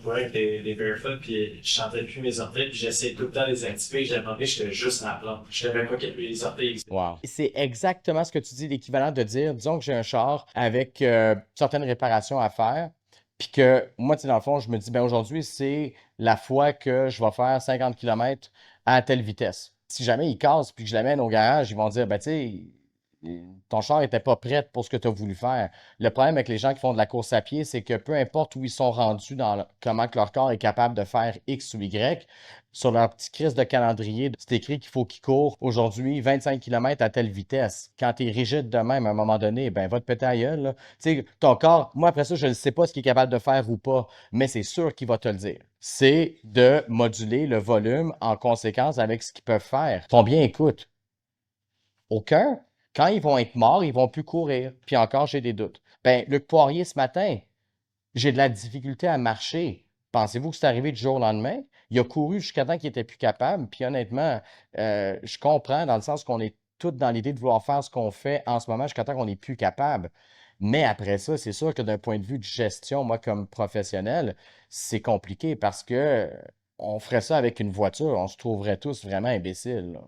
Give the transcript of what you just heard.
courais avec des barefoot, puis je sentais plus mes orteils, puis j'essayais tout le temps de les activer. Je demandais, j'étais juste à la plante. Je savais pas que les orteils existaient. Wow. C'est exactement ce que tu dis, l'équivalent de dire, disons que j'ai un char avec certaines réparations à faire, puis que moi, tu sais, dans le fond, je me dis, ben aujourd'hui, c'est la fois que je vais faire 50 km à telle vitesse. Si jamais il casse puis que je l'amène au garage, ils vont dire, ben tu sais, ton char n'était pas prêt pour ce que tu as voulu faire. Le problème avec les gens qui font de la course à pied, c'est que peu importe où ils sont rendus dans comment que leur corps est capable de faire X ou Y, sur leur petit crise de calendrier, c'est écrit qu'il faut qu'ils courent aujourd'hui 25 km à telle vitesse. Quand tu es rigide de même, à un moment donné, ben va te péter à gueule, là. Tu sais, ton corps, moi après ça, je ne sais pas ce qu'il est capable de faire ou pas, mais c'est sûr qu'il va te le dire. C'est de moduler le volume en conséquence avec ce qu'ils peuvent faire. Combien écoute? Aucun. Quand ils vont être morts, ils vont plus courir. Puis encore, j'ai des doutes. Ben, Luc Poirier, ce matin, j'ai de la difficulté à marcher. Pensez-vous que c'est arrivé du jour au lendemain? Il a couru jusqu'à temps qu'il était plus capable. Puis honnêtement, je comprends dans le sens qu'on est tous dans l'idée de vouloir faire ce qu'on fait en ce moment jusqu'à temps qu'on n'est plus capable. Mais après ça, c'est sûr que d'un point de vue de gestion, moi, comme professionnel, c'est compliqué parce que on ferait ça avec une voiture, on se trouverait tous vraiment imbéciles, là.